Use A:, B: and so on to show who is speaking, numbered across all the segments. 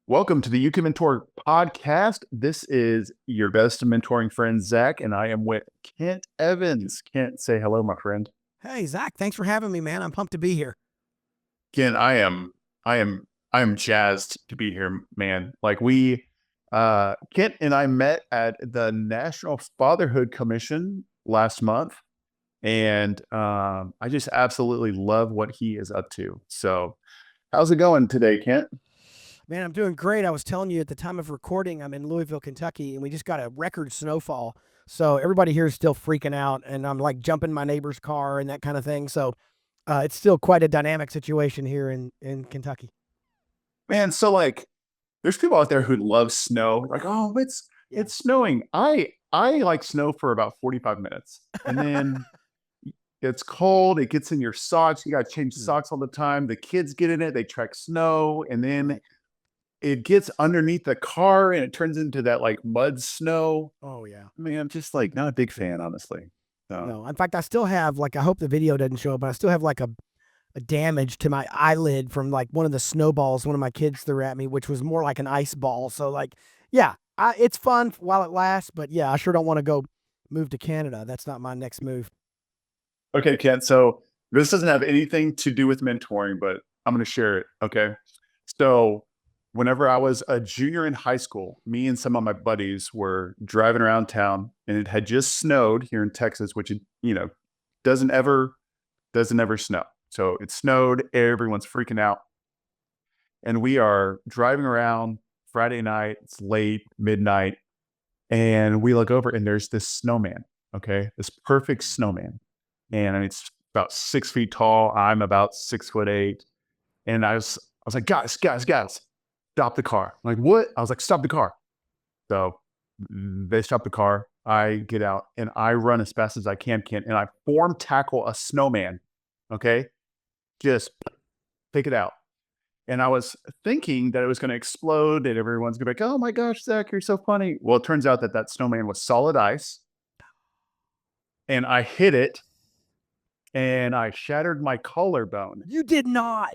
A: Welcome to the You Can Mentor podcast. This is your best mentoring friend, Zach, and I am with Kent Evans. Kent, say hello, my friend.
B: Hey, Zach, thanks for having me, man. I'm pumped to be here.
A: Kent, I am jazzed to be here, man. Kent and I met at the National Fatherhood Commission last month, and I just absolutely love what he is up to. So, how's it going today, Kent?
B: Man, I'm doing great. I was telling you at the time of recording, I'm in Louisville, Kentucky, and we just got a record snowfall. So everybody here is still freaking out, and I'm like jumping my neighbor's car and that kind of thing. So it's still quite a dynamic situation here in Kentucky.
A: Man, there's people out there who love snow. Like, oh,
B: Yeah.
A: it's snowing. I like snow for about 45 minutes. And then it's cold, it gets in your socks. You gotta change
B: Mm,
A: socks all the time. The kids get in it, they track snow, and then
B: right.
A: it gets underneath the car and it turns into that like mud snow.
B: Oh, yeah.
A: I mean, I'm just like not a big fan, honestly. So
B: No. In fact, I still have, like, I hope the video doesn't show up, but I still have like a damage to my eyelid from like one of the snowballs one of my kids threw at me, which was more like an ice ball. So like, yeah, it's fun while it lasts, but yeah, I sure don't want to go move to Canada. That's not my next move.
A: okay, Ken. So this doesn't have anything to do with mentoring, but I'm going to share it. Okay. So whenever I was a junior in high school, me and some of my buddies were driving around town, and it had just snowed here in Texas, which doesn't ever doesn't ever snow. So it snowed. Everyone's freaking out, and we are driving around Friday night. It's late, midnight, and we look over, and there's this snowman. Okay, this perfect snowman, and I mean, it's about 6 feet tall. I'm about 6'8", and I was like, guys, stop the car. I'm like, what? I was like, stop the car. So they stop the car. I get out and I run as fast as I can, and I form tackle a snowman. Okay, just take it out. And I was thinking that it was going to explode and everyone's going to be like, oh my gosh, Zach, you're so funny. Well, it turns out that that snowman was solid ice, and I hit it and I shattered my collarbone.
B: You did not.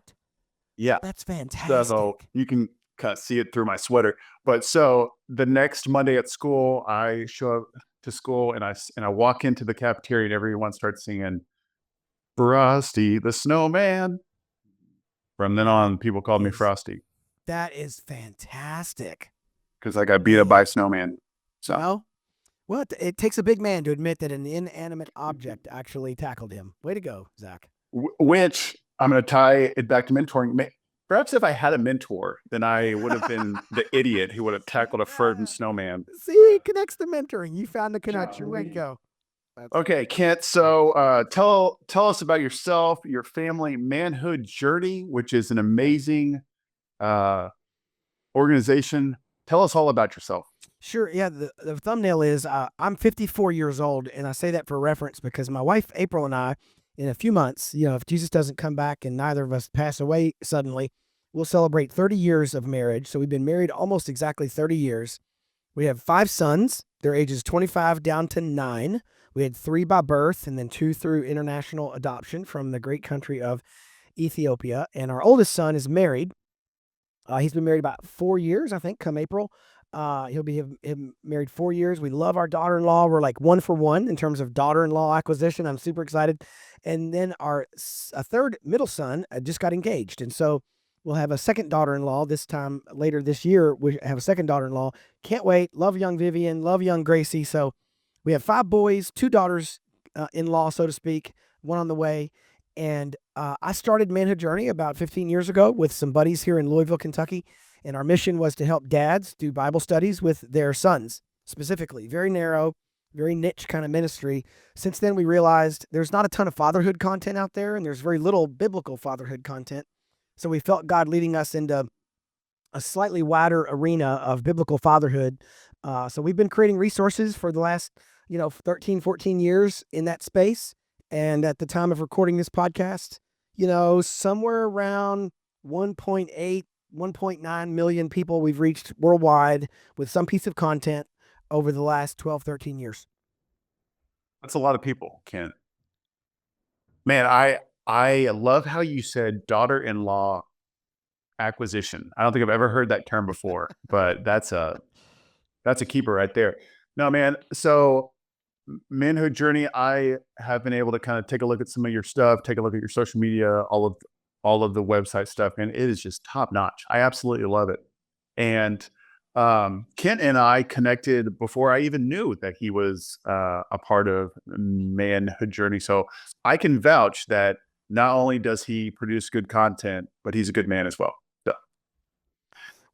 A: Yeah.
B: That's
A: So
B: fantastic.
A: you can kind of see it through my sweater. But so the next Monday at school, I show up to school and I walk into the cafeteria and everyone starts singing Frosty the Snowman. From then
B: That
A: on, people called me
B: is
A: Frosty
B: that is fantastic.
A: because I got beat up by
B: Man.
A: a snowman. So,
B: Well, well, it takes a big man to admit that an inanimate object actually tackled him. Way to go, Zach.
A: which I'm going to tie it back to mentoring. Perhaps if I had a mentor, then I would have been the idiot who would have tackled a frozen
B: Ah,
A: snowman.
B: see, it connects to mentoring. You found the connection. Way to go. That's
A: Okay, Kent. So tell us about yourself, your family, Manhood Journey, which is an amazing uh, organization. Tell us all about yourself.
B: sure. Yeah, the thumbnail is I'm 54 years old, and I say that for reference because my wife April and I, in a few months, if Jesus doesn't come back and neither of us pass away suddenly, we'll celebrate 30 years of marriage. So we've been married almost exactly 30 years. We have five sons. Their ages 25 down to 9. We had 3 by birth and then 2 through international adoption from the great country of Ethiopia. And our oldest son is married. He's been married about 4 years, I think, come April. He'll be married 4 years. We love our daughter-in-law. We're like one for one in terms of daughter-in-law acquisition. I'm super excited. And then our a third middle son just got engaged, and so we'll have a second daughter-in-law this time later this year. We have a second daughter-in-law. Can't wait. Love young Vivian. Love young Gracie. So we have 5 boys, 2 daughters in law, so to speak, one on the way. And I started Manhood Journey about 15 years ago with some buddies here in Louisville, Kentucky. And our mission was to help dads do Bible studies with their sons, specifically. Very narrow, very niche kind of ministry. Since then, we realized there's not a ton of fatherhood content out there, and there's very little biblical fatherhood content. So we felt God leading us into a slightly wider arena of biblical fatherhood. So we've been creating resources for the last, 13, 14 years in that space. And at the time of recording this podcast, somewhere around 1.8, 1.9 million people we've reached worldwide with some piece of content over the last 12, 13 years.
A: That's a lot of people, Kent. Man, I love how you said daughter-in-law acquisition. I don't think I've ever heard that term before, but that's a keeper right there. No, man. So Manhood Journey, I have been able to kind of take a look at some of your stuff, take a look at your social media, all of the website stuff, and it is just top notch. I absolutely love it. And Kent and I connected before I even knew that he was a part of Manhood Journey. So I can vouch that not only does he produce good content, but he's a good man as well. So,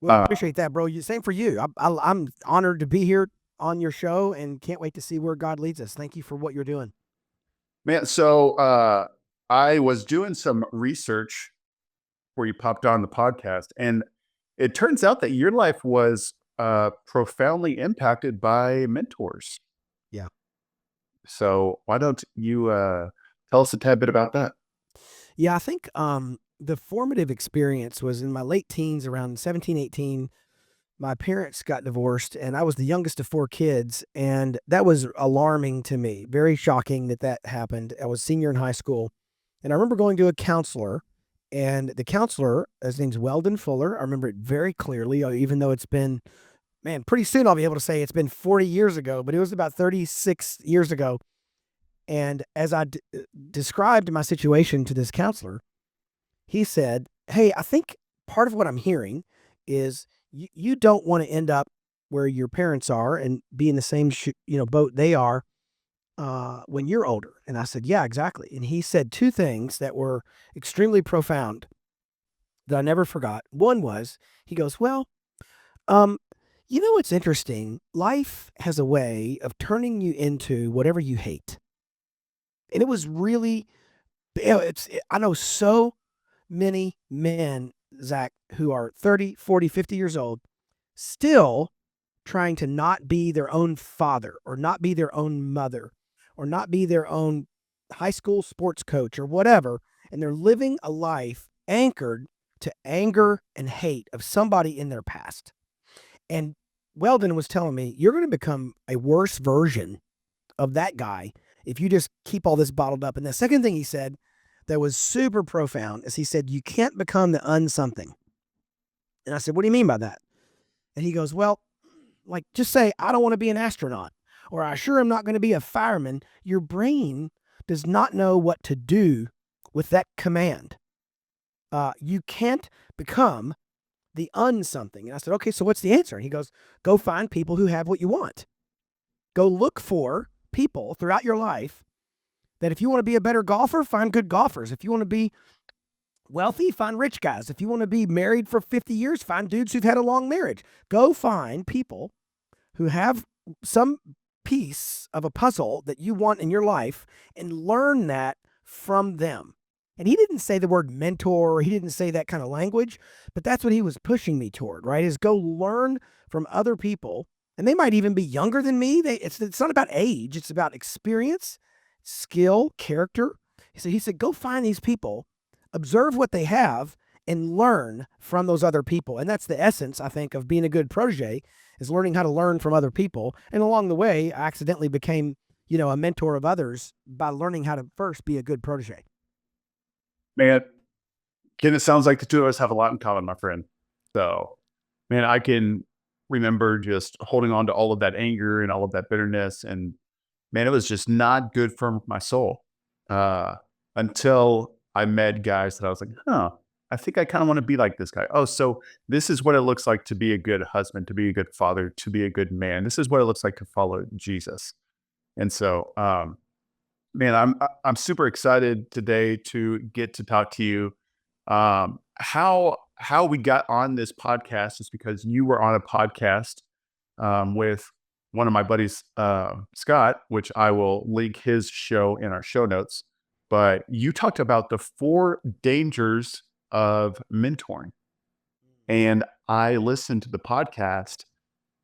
B: Well,
A: uh,
B: appreciate that, bro. Same for you. I'm honored to be here on your show and can't wait to see where God leads us. Thank you for what you're doing.
A: man, so I was doing some research where you popped on the podcast, and it turns out that your life was profoundly impacted by mentors.
B: Yeah.
A: So why don't you tell us a tad bit about that?
B: Yeah, I think the formative experience was in my late teens, around 17, 18. My parents got divorced, and I was the youngest of four kids. And that was alarming to me, very shocking that that happened. I was senior in high school. And I remember going to a counselor, and the counselor, his name's Weldon Fuller. I remember it very clearly, even though it's been, man, pretty soon I'll be able to say it's been 40 years ago, but it was about 36 years ago. And as I described my situation to this counselor, he said, "Hey, I think part of what I'm hearing is you don't want to end up where your parents are and be in the same boat they are when you're older." And I said, "Yeah, exactly." And he said two things that were extremely profound that I never forgot. One was, he goes, "Well, um, you know what's interesting? Life has a way of turning you into whatever you hate." And it was really, I know so many men, Zach, who are 30, 40, 50 years old, still trying to not be their own father or not be their own mother or not be their own high school sports coach or whatever. And they're living a life anchored to anger and hate of somebody in their past. And Weldon was telling me, you're going to become a worse version of that guy if you just keep all this bottled up. And the second thing he said that was super profound is he said, you can't become the unsomething. And I said, what do you mean by that? And he goes, well, like just say, I don't want to be an astronaut, or I sure am not going to be a fireman. Your brain does not know what to do with that command. You can't become the unsomething. And I said, okay, so what's the answer? And he goes, go find people who have what you want. Go look for people throughout your life that if you want to be a better golfer, find good golfers. If you want to be wealthy, find rich guys. If you want to be married for 50 years, find dudes who've had a long marriage. Go find people who have some piece of a puzzle that you want in your life and learn that from them. And he didn't say the word mentor, he didn't say that kind of language, but that's what he was pushing me toward, right? Is go learn from other people. And they might even be younger than me. It's not about age, it's about experience, skill, character. So he said, go find these people, observe what they have, and learn from those other people. And that's the essence, I think, of being a good protege, is learning how to learn from other people. And along the way, I accidentally became, a mentor of others by learning how to first be a good protege.
A: Man, Ken, it sounds like the two of us have a lot in common, my friend. So, man, I can remember just holding on to all of that anger and all of that bitterness. And man, it was just not good for my soul until I met guys that I was like, huh, I think I kind of want to be like this guy. Oh, so this is what it looks like to be a good husband, to be a good father, to be a good man. This is what it looks like to follow Jesus. And so, man, I'm super excited today to get to talk to you. How we got on this podcast is because you were on a podcast with one of my buddies, Scott, which I will link his show in our show notes. But you talked about the four dangers of mentoring, and I listened to the podcast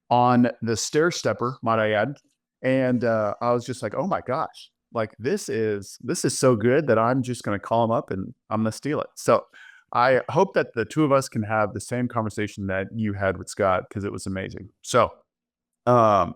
A: on the stair stepper, might I add. And I was just like, oh my gosh, like this is so good that I'm just gonna call him up and I'm gonna steal it. So I hope that the two of us can have the same conversation that you had with Scott because it was amazing. Um,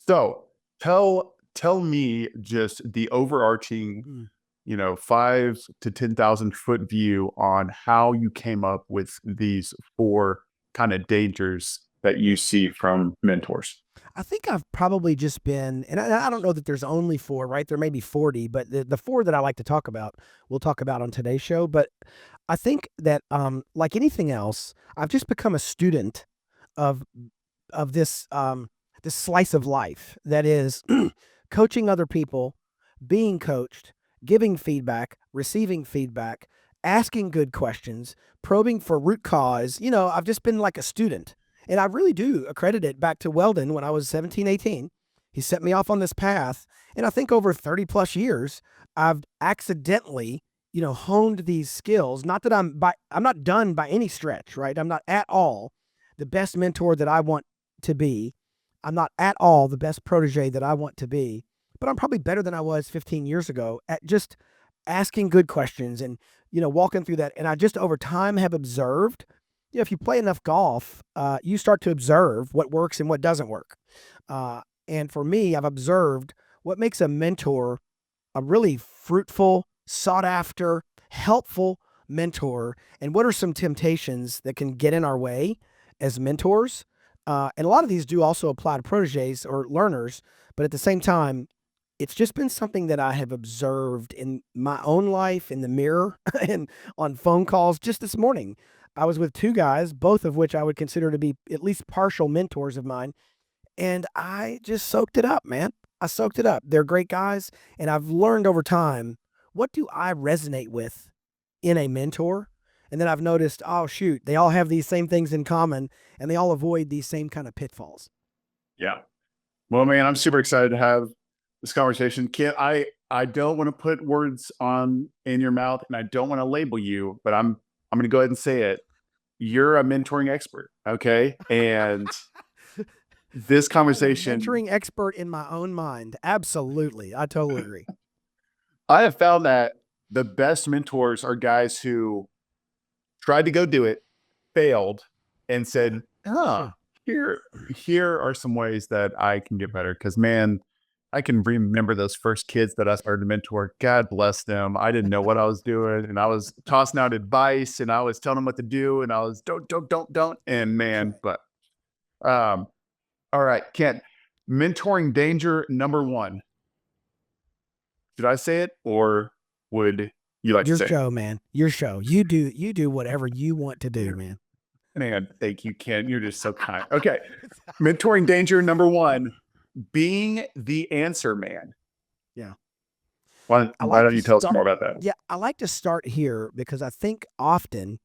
A: so tell me just the overarching
B: Mm.
A: 5 to 10,000 foot view on how you came up with these four kind of dangers that you see from mentors.
B: I think I've probably just been, and I don't know that there's only four, right? There may be 40, but the four that I like to talk about, we'll talk about on today's show. But I think that, like anything else, I've just become a student of this slice of life that is coaching other people, being coached, giving feedback, receiving feedback, asking good questions, probing for root cause. I've just been like a student. And I really do accredit it back to Weldon when I was 17, 18. He set me off on this path. And I think over 30 plus years, I've accidentally, honed these skills. Not that I'm not done by any stretch, right? I'm not at all the best mentor that I want to be. I'm not at all the best protege that I want to be, but I'm probably better than I was 15 years ago at just asking good questions and, walking through that. And I just over time have observed, if you play enough golf, you start to observe what works and what doesn't work. And for me, I've observed what makes a mentor a really fruitful, sought after, helpful mentor, and what are some temptations that can get in our way as mentors. And a lot of these do also apply to proteges or learners, but at the same time, it's just been something that I have observed in my own life, in the mirror, and on phone calls. Just this morning, I was with two guys, both of which I would consider to be at least partial mentors of mine, and I just soaked it up, man. I soaked it up. They're great guys, and I've learned over time, what do I resonate with in a mentor? And then I've noticed, oh shoot, they all have these same things in common, and they all avoid these same kind of pitfalls.
A: Yeah. Well, man, I'm super excited to have this conversation. Kent, I don't want to put words on in your mouth and I don't want to label you, but I'm going to go ahead and say it. You're a mentoring expert, okay? And this
B: I'm a
A: conversation,
B: mentoring expert in my own mind. Absolutely. I totally agree.
A: I have found that the best mentors are guys who tried to go do it, failed, and
B: Yeah.
A: said, "Huh,
B: Yeah.
A: here are some ways that I can get better." Because man, I can remember those first kids that I started to mentor. God bless them. I didn't know what I was doing, and I was tossing out advice, and I was telling them what to do, and I was don't, and
B: That's
A: man,
B: right.
A: but um, all right, Kent, mentoring danger number one. Should I say it, or would you like to
B: Your
A: say it?
B: show, man. Your show. You do whatever you want to do, man.
A: Man, thank you, Kent. You're just so kind. Okay, mentoring danger number one: being the answer man.
B: Yeah. I
A: Why
B: like
A: don't
B: to
A: you tell us
B: start
A: more about that?
B: Yeah, I like to start here because I think often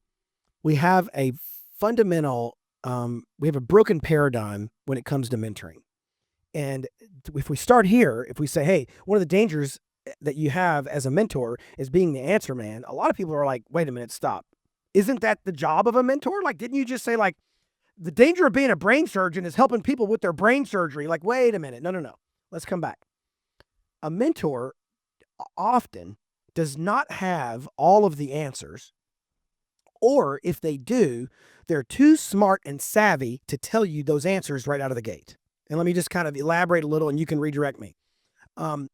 B: we have a fundamental we have a broken paradigm when it comes to mentoring. And if we start here, if we say, hey, one of the dangers that you have as a mentor is being the answer man, a lot of people are like, wait a minute, stop. Isn't that the job of a mentor? Like, didn't you just say, like, the danger of being a brain surgeon is helping people with their brain surgery? Like, wait a minute. No, no, no. Let's come back. A mentor often does not have all of the answers, or if they do, they're too smart and savvy to tell you those answers right out of the gate. And let me just kind of elaborate a little and you can redirect me. Um,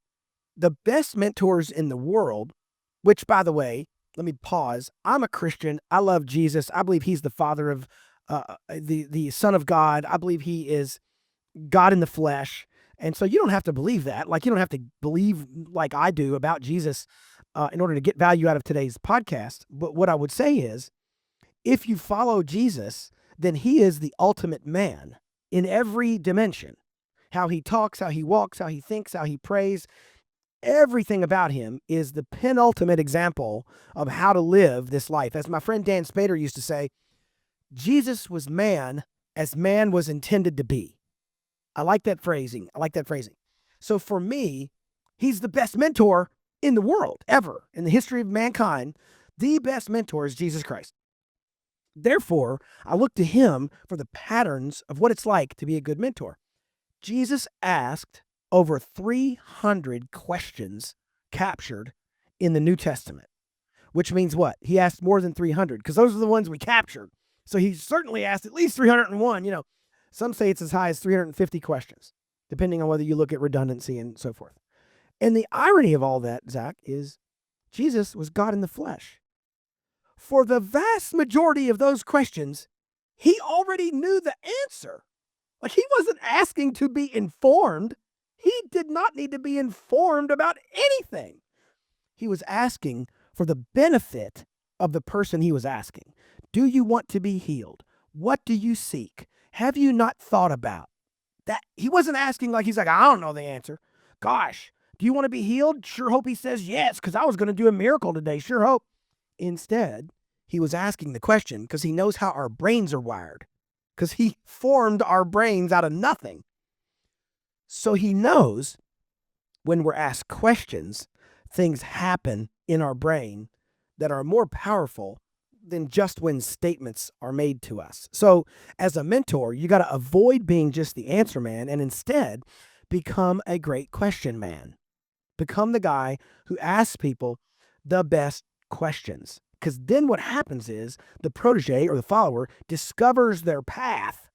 B: the best mentors in the world, which by the way, let me pause. I'm a Christian. I love Jesus. I believe he's the father of the son of God. I believe he is God in the flesh. And so you don't have to believe that. Like, you don't have to believe like I do about Jesus in order to get value out of today's podcast. But what I would say is, if you follow Jesus, then he is the ultimate man in every dimension. How he talks, how he walks, how he thinks, how he prays, everything about him is the penultimate example of how to live this life. As my friend Dan Spader used to say, Jesus was man as man was intended to be. I like that phrasing. I like that phrasing. So for me, he's the best mentor in the world ever in the history of mankind. The best mentor is Jesus Christ. Therefore, I look to him for the patterns of what it's like to be a good mentor. Jesus asked over 300 questions captured in the New Testament, which means what? He asked more than 300 because those are the ones we captured. So he certainly asked at least 301. Some say it's as high as 350 questions, depending on whether you look at redundancy and so forth. And the irony of all that, Zach, is Jesus was God in the flesh. For the vast majority of those questions, he already knew the answer. Like, he wasn't asking to be informed. He did not need to be informed about anything. He was asking for the benefit of the person he was asking. Do you want to be healed? What do you seek? Have you not thought about that? He wasn't asking like he's like, I don't know the answer. Gosh, do you want to be healed? Sure hope he says yes, because I was going to do a miracle today. Sure hope. Instead, he was asking the question because he knows how our brains are wired, because he formed our brains out of nothing. So he knows when we're asked questions, things happen in our brain that are more powerful than just when statements are made to us. So, as a mentor, you got to avoid being just the answer man and instead become a great question man. Become the guy who asks people the best questions. Because then what happens is the protege or the follower discovers their path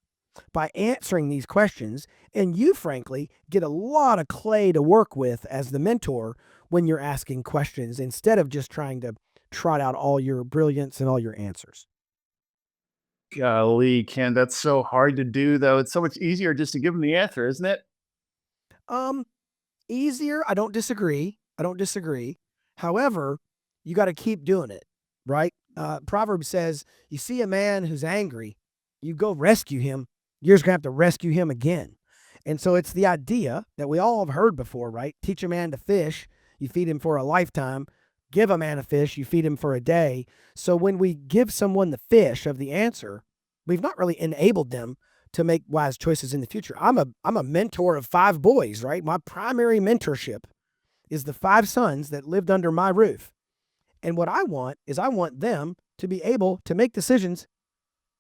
B: by answering these questions. And you, frankly, get a lot of clay to work with as the mentor when you're asking questions instead of just trying to trot out all your brilliance and all your answers.
A: Golly, Ken, that's so hard to do, though. It's so much easier just to give them the answer, isn't it?
B: Um, Easier, I don't disagree. I don't disagree. However, you got to keep doing it, right? Proverb says, you see a man who's angry, you go rescue him, you're just going to have to rescue him again. And so it's the idea that we all have heard before, right? Teach a man to fish, you feed him for a lifetime. Give a man a fish, you feed him for a day. So when we give someone the fish of the answer, we've not really enabled them to make wise choices in the future. I'm a mentor of 5 boys, right? My primary mentorship is the 5 sons that lived under my roof. And what I want is I want them to be able to make decisions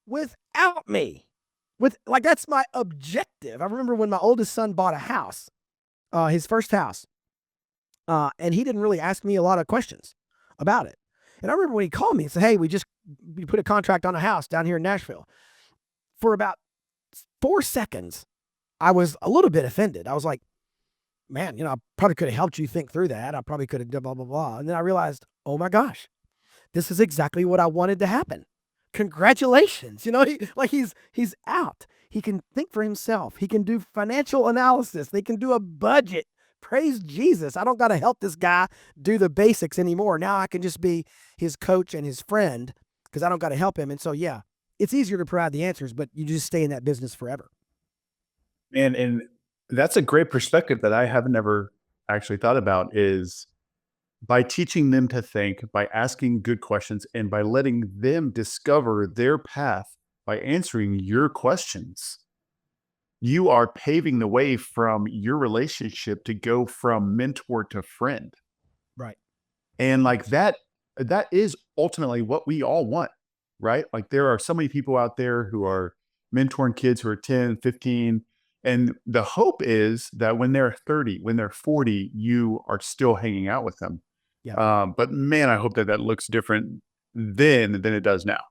B: without me. With like that's my objective. I remember when my oldest son bought a house, his first house, and he didn't really ask me a lot of questions about it. And I remember when he called me and said, "Hey, we put a contract on a house down here in Nashville." For about 4 seconds, I was a little bit offended. I was like, "Man, I probably could have helped you think through that. I probably could have done blah blah blah." And then I realized, "Oh my gosh, this is exactly what I wanted to happen. Congratulations." He's out. He can think for himself. He can do financial analysis. They can do a budget. Praise Jesus. I don't got to help this guy do the basics anymore. Now I can just be his coach and his friend because I don't got to help him. And so, yeah, it's easier to provide the answers, but you just stay in that business forever.
A: And that's a great perspective that I have never actually thought about is by teaching them to think, by asking good questions, and by letting them discover their path by answering your questions, you are paving the way from your relationship to go from mentor to friend.
B: Right.
A: And like that is ultimately what we all want, right? Like there are so many people out there who are mentoring kids who are 10, 15, and the hope is that when they're 30, when they're 40, you are still hanging out with them.
B: Yeah.
A: But man, I hope that that looks different then than it does now.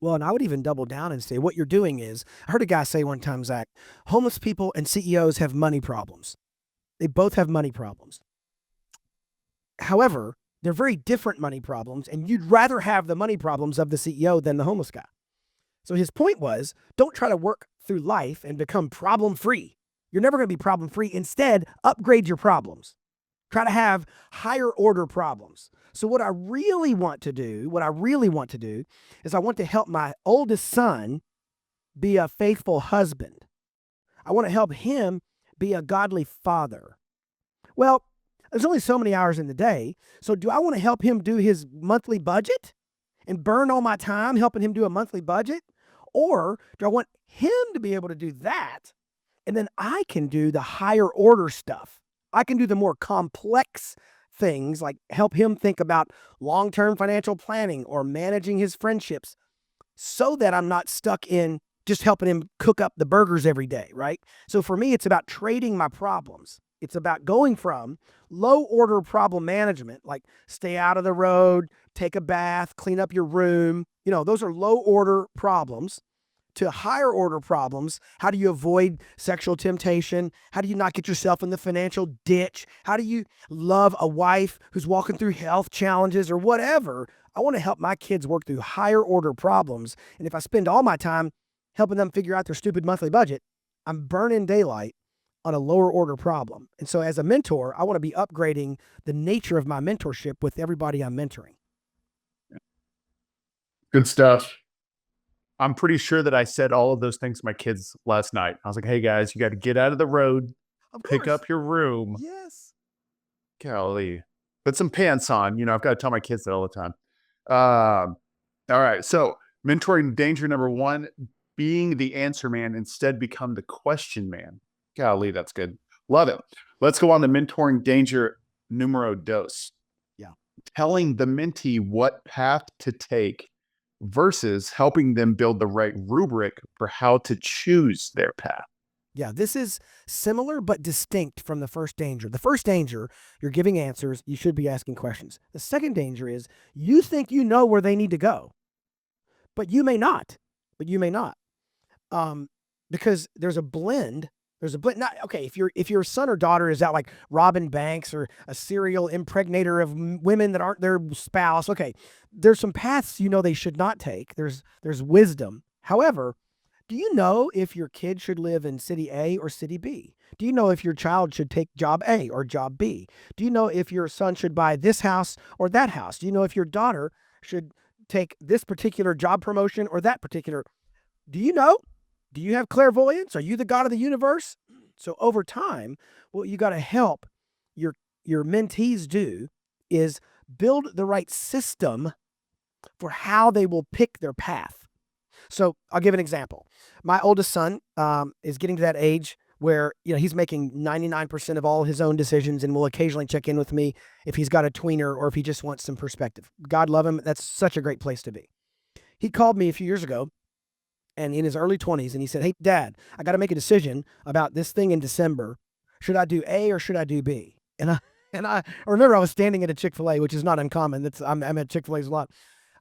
B: Well, and I would even double down and say what you're doing is I heard a guy say one time, Zach, homeless people and CEOs have money problems. They both have money problems. However, they're very different money problems, and you'd rather have the money problems of the CEO than the homeless guy. So his point was don't try to work through life and become problem free. You're never going to be problem free. Instead, upgrade your problems. Try to have higher order problems. So what I really want to do is I want to help my oldest son be a faithful husband. I want to help him be a godly father. Well, there's only so many hours in the day. So do I want to help him do his monthly budget and burn all my time helping him do a monthly budget? Or do I want him to be able to do that? And then I can do the higher order stuff. I can do the more complex things like help him think about long term financial planning or managing his friendships so that I'm not stuck in just helping him cook up the burgers every day, right? So for me, it's about trading my problems. It's about going from low order problem management, like stay out of the road, take a bath, clean up your room. Those are low order problems to higher order problems. How do you avoid sexual temptation? How do you not get yourself in the financial ditch? How do you love a wife who's walking through health challenges or whatever? I want to help my kids work through higher order problems. And if I spend all my time helping them figure out their stupid monthly budget, I'm burning daylight on a lower order problem. And so as a mentor, I want to be upgrading the nature of my mentorship with everybody I'm mentoring.
A: Good stuff. I'm pretty sure that I said all of those things to my kids last night. I was like, "Hey guys, you got to get out of the road,
B: Of
A: pick
B: course.
A: up your room."
B: Yes.
A: Golly, put some pants on. I've got to tell my kids that all the time. Um, all right. So, mentoring danger number one, being the answer man, instead become the question man. Golly, that's good. Love it. Let's go on to mentoring danger numero dos,
B: Yeah.
A: telling the mentee what path to take versus helping them build the right rubric for how to choose their path.
B: Yeah, this is similar but distinct from the first danger. The first danger, you're giving answers, you should be asking questions. The second danger is you think you know where they need to go, but you may not. But you may not. Um, because there's a blend. There's a blend. Not okay. If your son or daughter is out like robbing banks or a serial impregnator of women that aren't their spouse, okay, there's some paths they should not take. There's wisdom. However, do you know if your kid should live in city A or city B? Do you know if your child should take job A or job B? Do you know if your son should buy this house or that house? Do you know if your daughter should take this particular job promotion or that particular? Do you know? Do you have clairvoyance? Are you the God of the universe? So over time, what you got to help your your mentees do is build the right system for how they will pick their path. So I'll give an example. My oldest son is getting to that age where he's making 99% of all his own decisions and will occasionally check in with me if he's got a tweener or if he just wants some perspective. God love him. That's such a great place to be. He called me a few years ago and in his early 20s and he said, "Hey, Dad, I got to make a decision about this thing in December. Should I do A or should I do B?" And I remember I was standing at a Chick-fil-A, which is not uncommon. I'm at Chick-fil-A's a lot.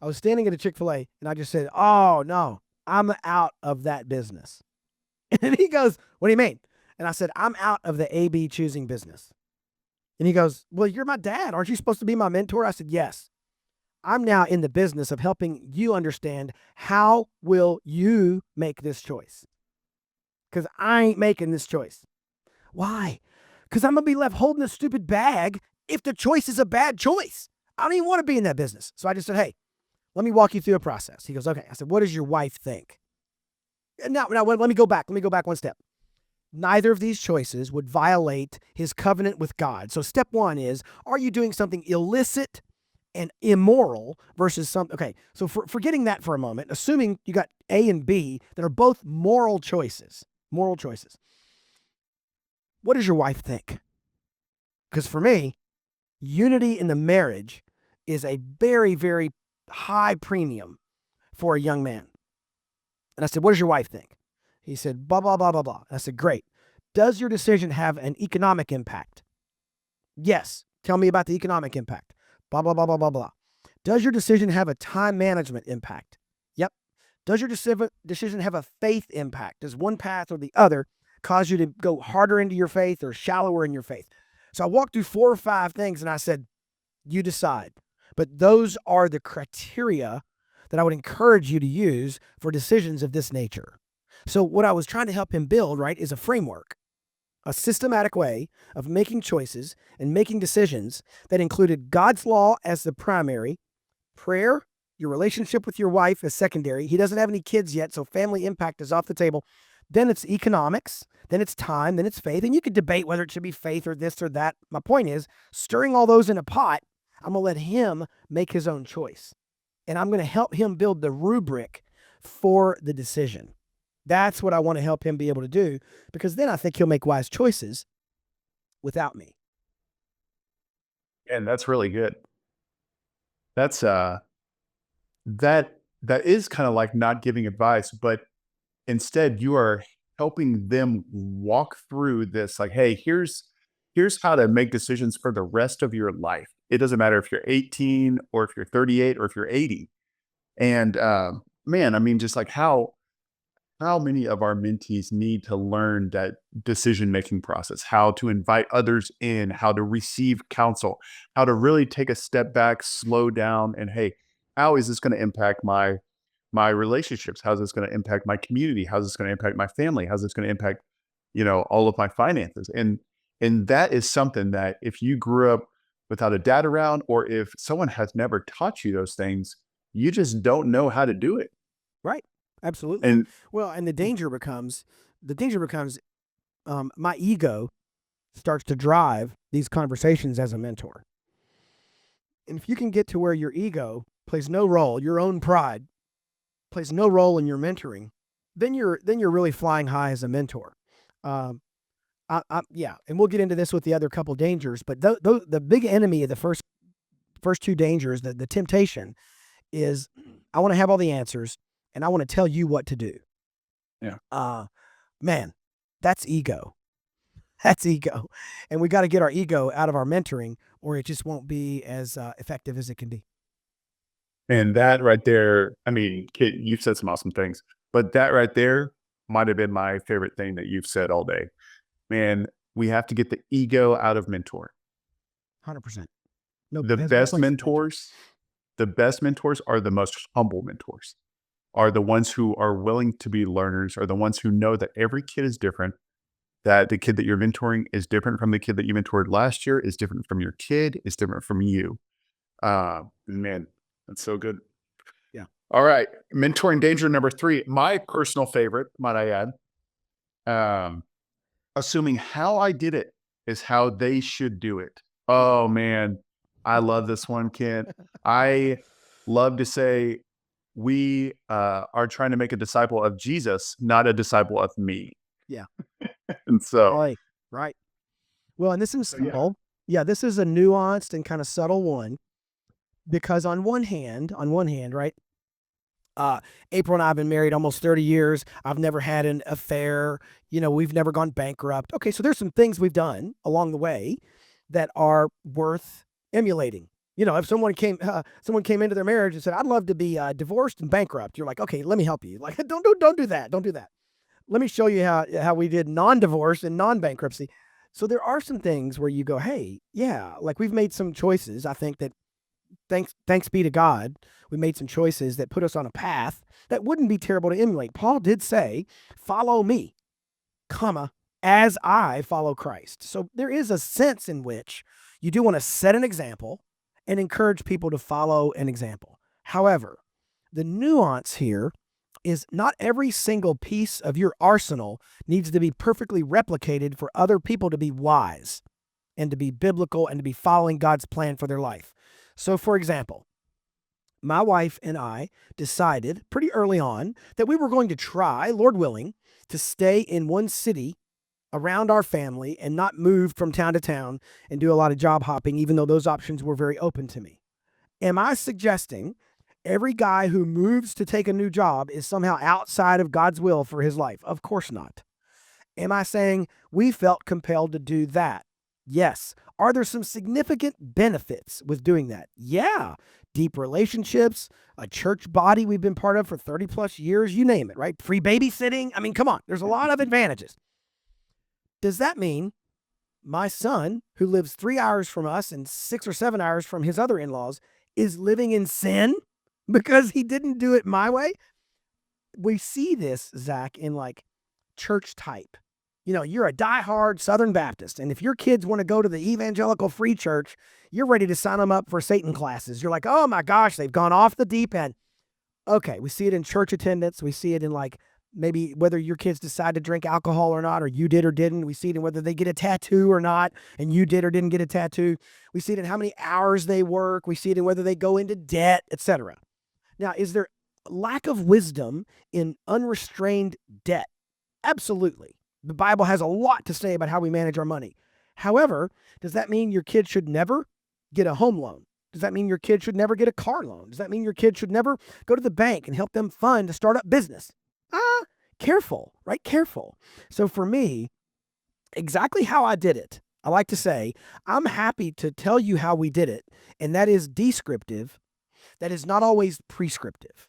B: I was standing at a Chick-fil-A and I just said, "Oh no, I'm out of that business." And he goes, "What do you mean?" And I said, "I'm out of the A/B choosing business." And he goes, "Well, you're my dad. Aren't you supposed to be my mentor?" I said, "Yes. I'm now in the business of helping you understand how will you make this choice? Because I ain't making this choice." "Why?" "Because I'm going to be left holding a stupid bag if the choice is a bad choice. I don't even want to be in that business." So I just said, "Hey, let me walk you through a process." He goes, "Okay." I said, "What does your wife think?" Now, let me go back. Let me go back one step. Neither of these choices would violate his covenant with God. So step one is, are you doing something illicit and immoral versus something? Okay, so forgetting that for a moment, assuming you got A and B that are both moral choices. Moral choices. What does your wife think? Because for me, unity in the marriage is a very, very high premium for a young man. And I said, "What does your wife think?" He said, "Blah, blah, blah, blah, blah." And I said, "Great. Does your decision have an economic impact?" "Yes." "Tell me about the economic impact." Blah, blah, blah, blah, blah, blah. "Does your decision have a time management impact?" "Yep." "Does your decision have a faith impact? Does one path or the other cause you to go harder into your faith or shallower in your faith?" So I walked through 4 or 5 things and I said, "You decide." But those are the criteria that I would encourage you to use for decisions of this nature. So what I was trying to help him build, right, is a framework, a systematic way of making choices and making decisions that included God's law as the primary, prayer, your relationship with your wife as secondary. He doesn't have any kids yet, so family impact is off the table. Then it's economics, then it's time, then it's faith. And you could debate whether it should be faith or this or that. My point is, stirring all those in a pot, I'm going to let him make his own choice. And I'm going to help him build the rubric for the decision. That's what I want to help him be able to do, because then I think he'll make wise choices without me.
A: And that's really good. That's that is kind of like not giving advice, but instead you are helping them walk through this like, hey, here's how to make decisions for the rest of your life. It doesn't matter if you're 18 or if you're 38 or if you're 80. And man, I mean, just like how many of our mentees need to learn that decision making process, how to invite others in, how to receive counsel, how to really take a step back, slow down, and hey, how is this going to impact my relationships? How's this going to impact my community? How's this going to impact my family? How's this going to impact, all of my finances? And that is something that if you grew up without a dad around, or if someone has never taught you those things, you just don't know how to do it.
B: Right. Absolutely.
A: And
B: Well, and the danger becomes my ego starts to drive these conversations as a mentor. And if you can get to where your ego plays no role, your own pride plays no role in your mentoring, then you're really flying high as a mentor. Um, yeah, and we'll get into this with the other couple dangers, but the big enemy of the first two dangers, the temptation is I want to have all the answers and I want to tell you what to do.
A: yeah.
B: Uh, man, that's ego. That's ego, and we got to get our ego out of our mentoring, or it just won't be as effective as it can be.
A: And that right there, I mean, Kit, you've said some awesome things, but that right there might have been my favorite thing that you've said all day. Man, we have to get the ego out of mentor.
B: 100%. No,
A: The
B: there's no
A: best
B: place in mentoring.
A: mentors, the best mentors are the most humble mentors, are the ones who are willing to be learners, are the ones who know that every kid is different, that the kid that you're mentoring is different from the kid that you mentored last year, is different from your kid, is different from you. Man, that's so good.
B: Yeah.
A: All right. Mentoring danger number 3, my personal favorite, might I add. Um, assuming how I did it is how they should do it. Oh man, I love this one, Kent. I love to say we are trying to make a disciple of Jesus, not a disciple of me.
B: Yeah.
A: And so,
B: Right. Right. Well, and this is
A: so yeah.
B: subtle. Yeah, this is a nuanced and kind of subtle one because on one hand, right? Uh, April and I have been married almost 30 years. I've never had an affair. We've never gone bankrupt. Okay, so there's some things we've done along the way that are worth emulating. If someone came into their marriage and said, "I'd love to be divorced and bankrupt," you're like, "Okay, let me help you." Like, don't do that. Don't do that. Let me show you how we did non-divorce and non-bankruptcy. So there are some things where you go, "Hey, yeah, like we've made some choices. I think that thanks be to God, we made some choices that put us on a path that wouldn't be terrible to emulate." Paul did say, "Follow me, comma, as I follow Christ." So there is a sense in which you do want to set an example and encourage people to follow an example. However, the nuance here is not every single piece of your arsenal needs to be perfectly replicated for other people to be wise and to be biblical and to be following God's plan for their life. So, for example, my wife and I decided pretty early on that we were going to try, Lord willing, to stay in one city around our family and not move from town to town and do a lot of job hopping, even though those options were very open to me. Am I suggesting every guy who moves to take a new job is somehow outside of God's will for his life? Of course not. Am I saying we felt compelled to do that? Yes. Are there some significant benefits with doing that? Yeah. Deep relationships, a church body we've been part of for 30 plus years, you name it, right? Free babysitting. I mean, come on, there's a lot of advantages. Does that mean my son, who lives 3 hours from us and 6 or 7 hours from his other in laws, is living in sin because he didn't do it my way? We see this, Zach, in like church type. You're a diehard Southern Baptist, and if your kids want to go to the evangelical free church, you're ready to sign them up for Satan classes. You're like, oh my gosh, they've gone off the deep end. Okay, we see it in church attendance. We see it in like maybe whether your kids decide to drink alcohol or not, or you did or didn't. We see it in whether they get a tattoo or not, and you did or didn't get a tattoo. We see it in how many hours they work. We see it in whether they go into debt, etc. Now, is there lack of wisdom in unrestrained debt? Absolutely. The Bible has a lot to say about how we manage our money. However, does that mean your kid should never get a home loan? Does that mean your kid should never get a car loan? Does that mean your kid should never go to the bank and help them fund a startup business? Careful, right? Careful. So for me, exactly how I did it, I like to say, I'm happy to tell you how we did it, and that is descriptive. That is not always prescriptive.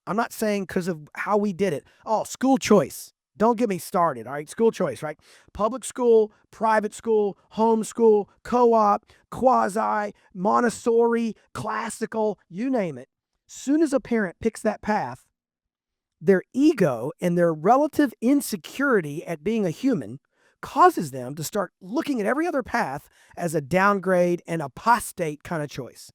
B: I'm not saying because of how we did it. Oh, school choice. Don't get me started. All right. School choice, right? Public school, private school, homeschool, co op, quasi, Montessori, classical, you name it. Soon as a parent picks that path, their ego and their relative insecurity at being a human causes them to start looking at every other path as a downgrade and apostate kind of choice.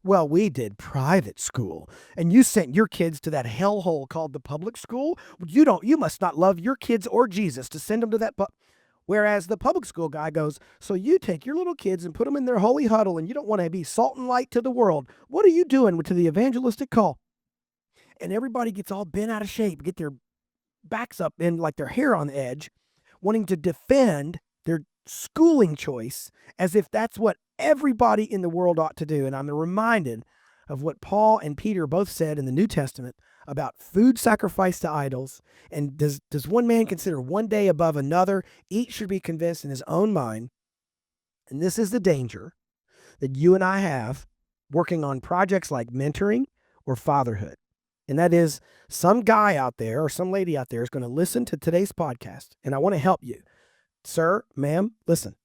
B: Well, we did private school, and you sent your kids to that hellhole called the public school. You must not love your kids or Jesus to send them to that. Whereas the public school guy goes, so you take your little kids and put them in their holy huddle, and you don't want to be salt and light to the world. What are you doing to the evangelistic call? And everybody gets all bent out of shape, get their backs up and like their hair on the edge, wanting to defend their schooling choice as if that's what everybody in the world ought to do. And I'm reminded of what Paul and Peter both said in the New Testament about food sacrificed to idols. And does one man consider one day above another? Each should be convinced in his own mind. And this is the danger that you and I have working on projects like mentoring or fatherhood. And that is, some guy out there or some lady out there is going to listen to today's podcast, and I want to help you. Sir, ma'am, listen.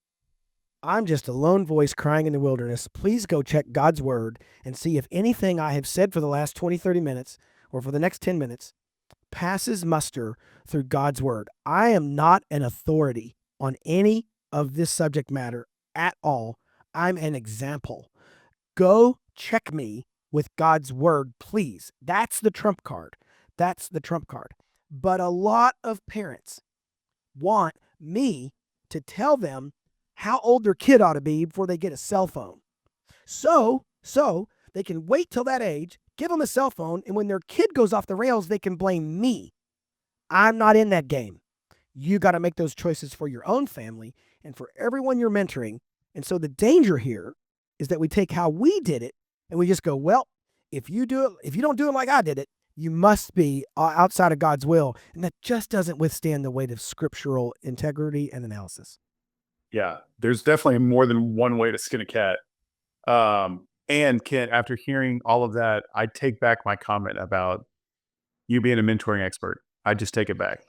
B: I'm just a lone voice crying in the wilderness. Please go check God's word and see if anything I have said for the last 20, 30 minutes or for the next 10 minutes passes muster through God's word. I am not an authority on any of this subject matter at all. I'm an example. Go check me with God's word, please. That's the trump card. That's the trump card. But a lot of parents want me to tell them how old their kid ought to be before they get a cell phone. So they can wait till that age, give them a cell phone, and when their kid goes off the rails, they can blame me. I'm not in that game. You got to make those choices for your own family and for everyone you're mentoring. And so the danger here is that we take how we did it and we just go, well, if you don't do it like I did it, you must be outside of God's will. And that just doesn't withstand the weight of scriptural integrity and analysis.
A: Yeah, there's definitely more than one way to skin a cat. And Kent, after hearing all of that, I take back my comment about you being a mentoring expert. I just take it back.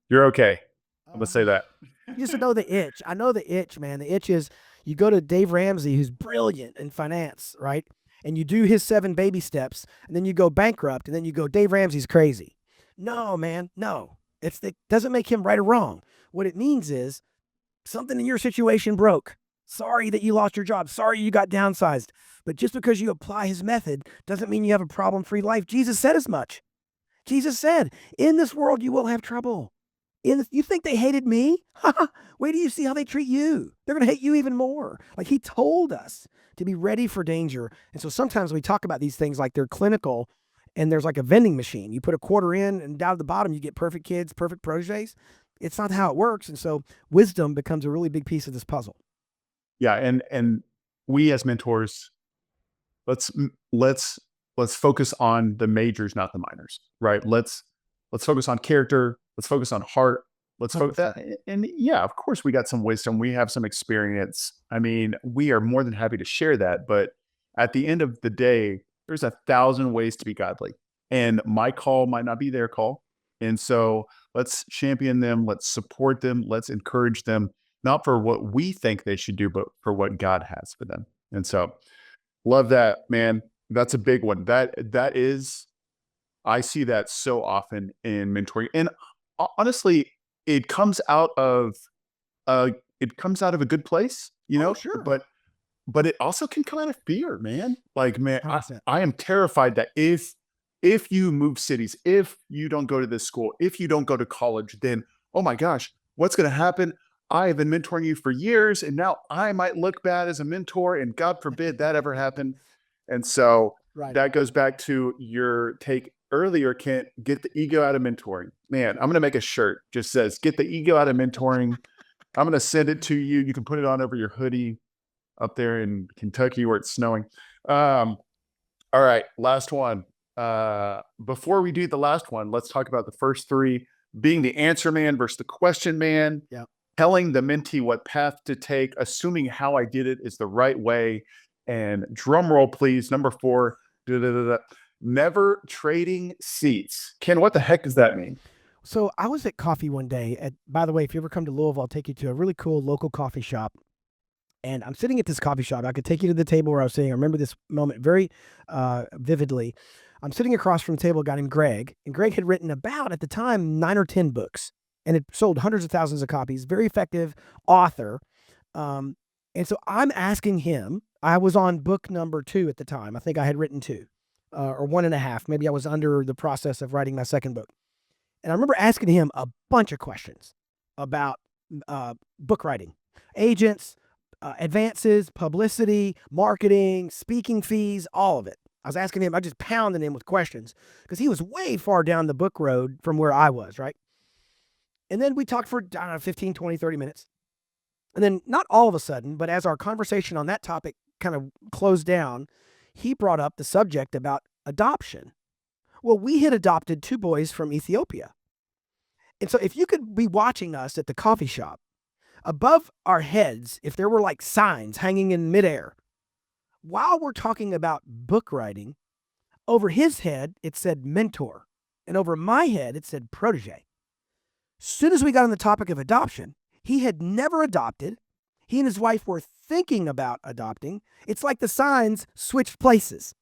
A: You're okay. I'm gonna say that.
B: You just know the itch. I know the itch, man. The itch is you go to Dave Ramsey, who's brilliant in finance, right? And you do his 7 baby steps, and then you go bankrupt, and then you go, Dave Ramsey's crazy. No, man, no. It doesn't make him right or wrong. What it means is something in your situation broke. Sorry that you lost your job. Sorry you got downsized. But just because you apply his method doesn't mean you have a problem-free life. Jesus said as much. Jesus said, in this world you will have trouble. You think they hated me? Wait till you see how they treat you. They're going to hate you even more. Like he told us to be ready for danger. And so sometimes we talk about these things like they're clinical and there's like a vending machine. You put a quarter in and down at the bottom, you get perfect kids, perfect proteges. It's not how it works. And so wisdom becomes a really big piece of this puzzle.
A: Yeah, and we as mentors, let's let's focus on the majors, not the minors, right? Let's focus on character. Let's focus on heart. Let's focus
B: 100%.
A: that. And yeah, of course, we got some wisdom. We have some experience. I mean, we are more than happy to share that. But at the end of the day, there's 1,000 ways to be godly, and my call might not be their call. And so let's champion them. Let's support them. Let's encourage them, not for what we think they should do, but for what God has for them. And so, love that, man. That's a big one. That is, I see that so often in mentoring, and honestly, it comes out of it comes out of a good place,
B: Oh, sure.
A: but it also can come out of fear, man. Like, man, I,
B: 100%.
A: I am terrified that if you move cities, if you don't go to this school, if you don't go to college, then oh my gosh, what's going to happen? I have been mentoring you for years, and now I might look bad as a mentor, and God forbid that ever happen. And so
B: Right.
A: that goes back to your take earlier, Kent. Get the ego out of mentoring. Man, I'm going to make a shirt just says "Get the ego out of mentoring." I'm going to send it to you. You can put it on over your hoodie up there in Kentucky where it's snowing. All right, last one. Before we do the last one, let's talk about the first three: being the answer man versus the question man,
B: Yeah.
A: telling the mentee what path to take, assuming how I did it is the right way, and drum roll, please, number 4, Da, da, da, da. Never trading seats. Ken, what the heck does that mean?
B: So I was at coffee one day. By the way, if you ever come to Louisville, I'll take you to a really cool local coffee shop. And I'm sitting at this coffee shop. I could take you to the table where I was sitting. I remember this moment very vividly. I'm sitting across from a table, a guy named Greg, and Greg had written about, at the time, 9 or 10 books, and it sold hundreds of thousands of copies. Very effective author. Um, and so I'm asking him. I was on book number 2 at the time. I think I had written 2, or 1.5. Maybe I was under the process of writing my second book. And I remember asking him a bunch of questions about book writing, agents, advances, publicity, marketing, speaking fees, all of it. I was asking him, I just pounded him with questions because he was way far down the book road from where I was, right? And then we talked for, I don't know, 15, 20, 30 minutes. And then, not all of a sudden, but as our conversation on that topic kind of closed down, he brought up the subject about adoption. Well, we had adopted 2 boys from Ethiopia. And so if you could be watching us at the coffee shop, above our heads, if there were like signs hanging in midair, while we're talking about book writing, over his head, it said mentor. And over my head, it said protege. As soon as we got on the topic of adoption, he had never adopted. He and his wife were thinking about adopting. It's like the signs switched places.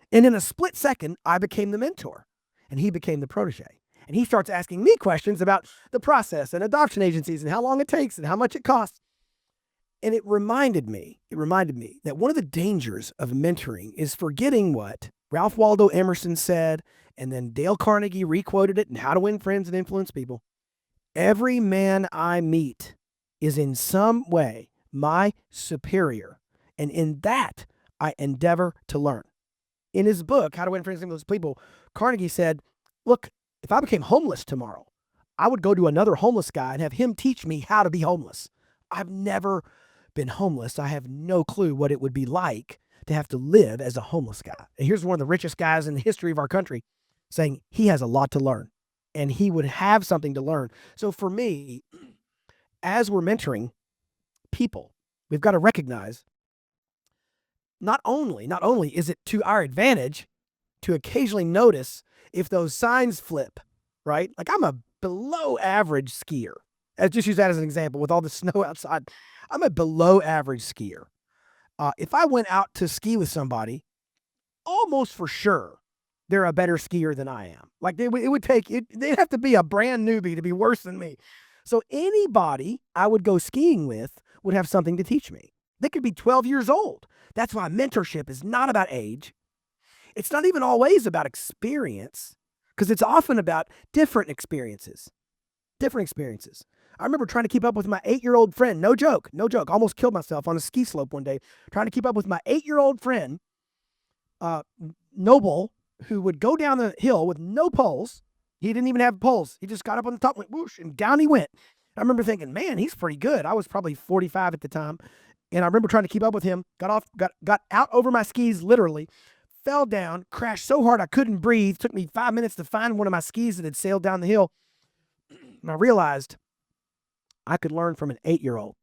B: And in a split second, I became the mentor and he became the protege. And he starts asking me questions about the process and adoption agencies and how long it takes and how much it costs. And it reminded me that one of the dangers of mentoring is forgetting what Ralph Waldo Emerson said, and then Dale Carnegie requoted it in How to Win Friends and Influence People. Every man I meet is in some way my superior, and in that I endeavor to learn. In his book, How to Win Friends and Influence People, Carnegie said, look, if I became homeless tomorrow, I would go to another homeless guy and have him teach me how to be homeless. I've never been homeless. I have no clue what it would be like to have to live as a homeless guy. And here's one of the richest guys in the history of our country saying he has a lot to learn and he would have something to learn. So for me, as we're mentoring people, we've got to recognize not only is it to our advantage to occasionally notice if those signs flip, right? Like, I'm a below average skier. Let's just use that as an example with all the snow outside. I'm a below average skier. If I went out to ski with somebody, almost for sure they're a better skier than I am. Like, they'd have to be a brand newbie to be worse than me. So anybody I would go skiing with would have something to teach me. They could be 12 years old. That's why mentorship is not about age. It's not even always about experience, because it's often about different experiences. I remember trying to keep up with my 8-year-old friend. No joke. Almost killed myself on a ski slope one day, trying to keep up with my 8-year-old friend, Noble, who would go down the hill with no poles. He didn't even have poles. He just got up on the top, went whoosh, and down he went. I remember thinking, man, he's pretty good. I was probably 45 at the time. And I remember trying to keep up with him, got out over my skis, literally, fell down, crashed so hard I couldn't breathe. Took me 5 minutes to find one of my skis that had sailed down the hill. And I realized I could learn from an 8-year-old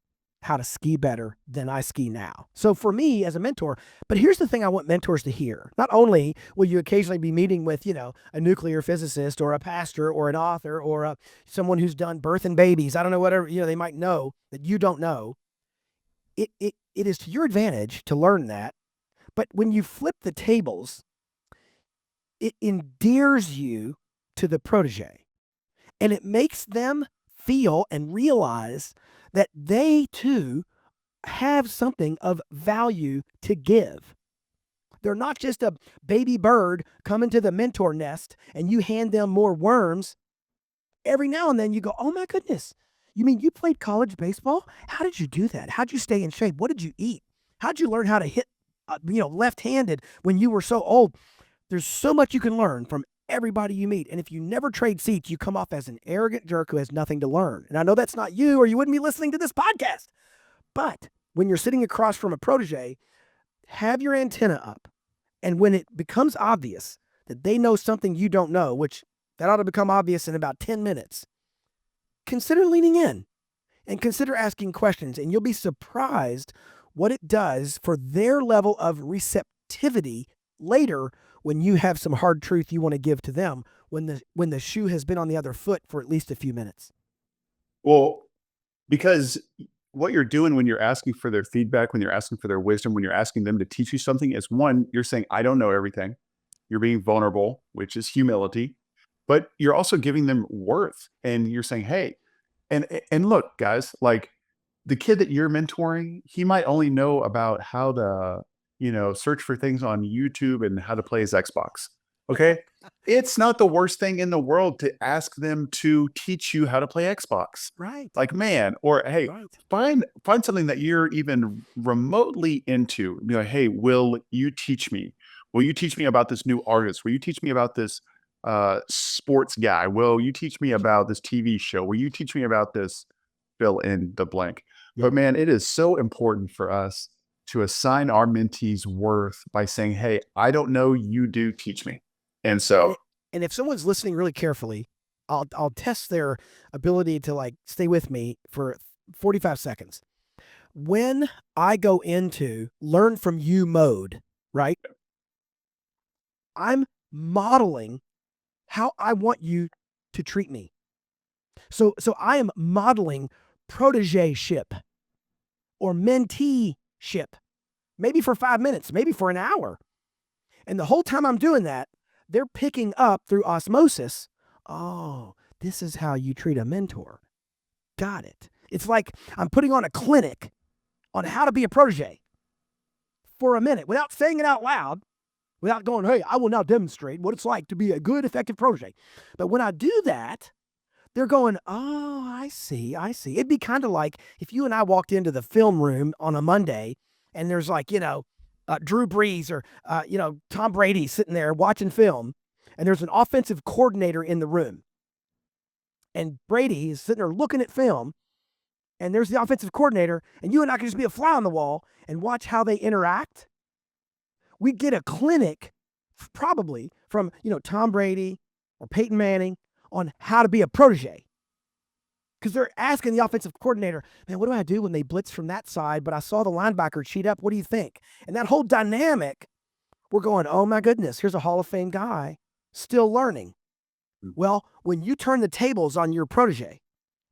B: how to ski better than I ski now. So for me as a mentor, but here's the thing I want mentors to hear. Not only will you occasionally be meeting with, a nuclear physicist or a pastor or an author or someone who's done birth and babies. I don't know, whatever, they might know that you don't know. It is to your advantage to learn that. But when you flip the tables, it endears you to the protege. And it makes them feel and realize that they too have something of value to give. They're not just a baby bird coming to the mentor nest and you hand them more worms. Every now and then you go, oh my goodness, you mean you played college baseball? How did you do that? How'd you stay in shape? What did you eat? How'd you learn how to hit, left-handed when you were so old? There's so much you can learn from everybody you meet. And if you never trade seats, you come off as an arrogant jerk who has nothing to learn. And I know that's not you, or you wouldn't be listening to this podcast. But when you're sitting across from a protege, have your antenna up. And when it becomes obvious that they know something you don't know, which that ought to become obvious in about 10 minutes, consider leaning in and consider asking questions. And you'll be surprised what it does for their level of receptivity later when you have some hard truth you want to give to them when the shoe has been on the other foot for at least a few minutes.
A: Well, because what you're doing when you're asking for their feedback, when you're asking for their wisdom, when you're asking them to teach you something is one, you're saying, I don't know everything. You're being vulnerable, which is humility, but you're also giving them worth. And you're saying, hey, and look, guys, like the kid that you're mentoring, he might only know about how to, search for things on YouTube and how to play his Xbox. Okay. It's not the worst thing in the world to ask them to teach you how to play Xbox.
B: Right.
A: Like, man, or hey,
B: Right.
A: find something that you're even remotely into. Be like, hey, will you teach me? Will you teach me about this new artist? Will you teach me about this sports guy? Will you teach me about this TV show? Will you teach me about this fill in the blank?
B: Yep.
A: But man, it is so important for us to assign our mentees worth by saying, hey, I don't know, you do, teach me. And
B: And
A: so,
B: it, and if someone's listening really carefully, I'll test their ability to like stay with me for 45 seconds. When I go into learn from you mode, right? I'm modeling how I want you to treat me. So I am modeling protege ship or mentee ship, maybe for 5 minutes, maybe for an hour. And the whole time I'm doing that, they're picking up through osmosis. Oh, this is how you treat a mentor. Got it. It's like I'm putting on a clinic on how to be a protege for a minute without saying it out loud, without going, hey, I will now demonstrate what it's like to be a good, effective protege. But when I do that, they're going, oh, I see, I see. It'd be kind of like if you and I walked into the film room on a Monday and there's like, Drew Brees or, Tom Brady sitting there watching film and there's an offensive coordinator in the room. And Brady is sitting there looking at film and there's the offensive coordinator and you and I can just be a fly on the wall and watch how they interact. We get a clinic probably from, Tom Brady or Peyton Manning on how to be a protege. Because they're asking the offensive coordinator, man, what do I do when they blitz from that side? But I saw the linebacker cheat up. What do you think? And that whole dynamic, we're going, oh my goodness, here's a Hall of Fame guy still learning. Well, when you turn the tables on your protege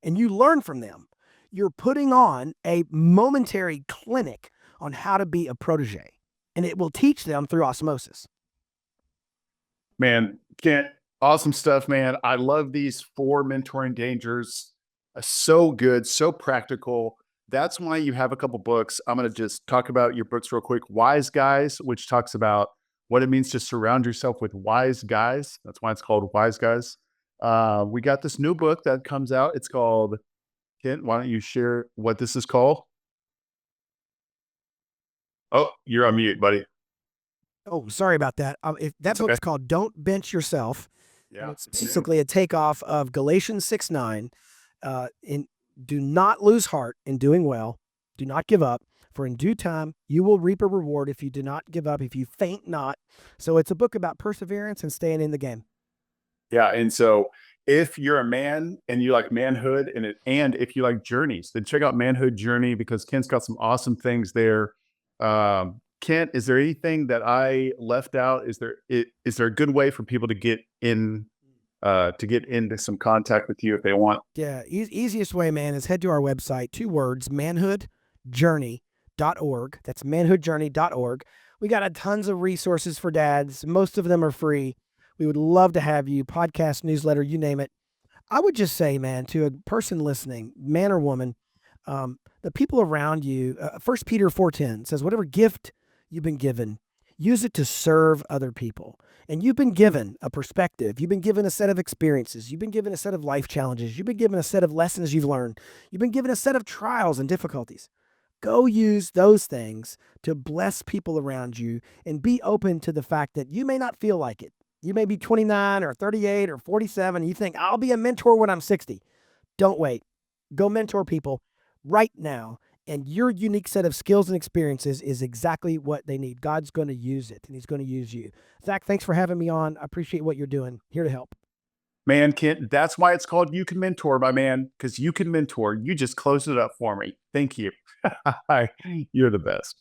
B: and you learn from them, you're putting on a momentary clinic on how to be a protege. And it will teach them through osmosis.
A: man, Kent, awesome stuff, man. I love these 4 mentoring dangers. So good, so practical. That's why you have a couple books. I'm going to just talk about your books real quick. Wise Guys, which talks about what it means to surround yourself with wise guys. That's why it's called Wise Guys. We got this new book that comes out. It's called, Kent, why don't you share what this is called? Oh, you're on mute, buddy.
B: Oh, sorry about that. That
A: It's okay.
B: book's called Don't Bench Yourself. And
A: Yeah.
B: it's basically a takeoff of Galatians 6:9. In do not lose heart in doing well. Do not give up, for in due time you will reap a reward if you do not give up, if you faint not. So it's a book about perseverance and staying in the game.
A: Yeah, and so if you're a man and you like manhood and if you like journeys, then check out Manhood Journey because Kent's got some awesome things there. Kent, is there anything that I left out? Is there a good way for people to get into some contact with you if they want?
B: Yeah, easiest way, man, is head to our website, 2 words, manhoodjourney.org. That's manhoodjourney.org. We got a tons of resources for dads. Most of them are free. We would love to have you, podcast, newsletter, you name it. I would just say, man, to a person listening, man or woman, the people around you, 1 Peter 4:10 says, whatever gift you've been given, use it to serve other people. And you've been given a perspective. You've been given a set of experiences. You've been given a set of life challenges. You've been given a set of lessons you've learned. You've been given a set of trials and difficulties. Go use those things to bless people around you and be open to the fact that you may not feel like it. You may be 29 or 38 or 47. And you think, I'll be a mentor when I'm 60. Don't wait. Go mentor people right now. And your unique set of skills and experiences is exactly what they need. God's going to use it, and he's going to use you. Zach, thanks for having me on. I appreciate what you're doing. Here to help.
A: Man, Kent, that's why it's called You Can Mentor, my man, because you can mentor. You just closed it up for me. Thank you. You're the best.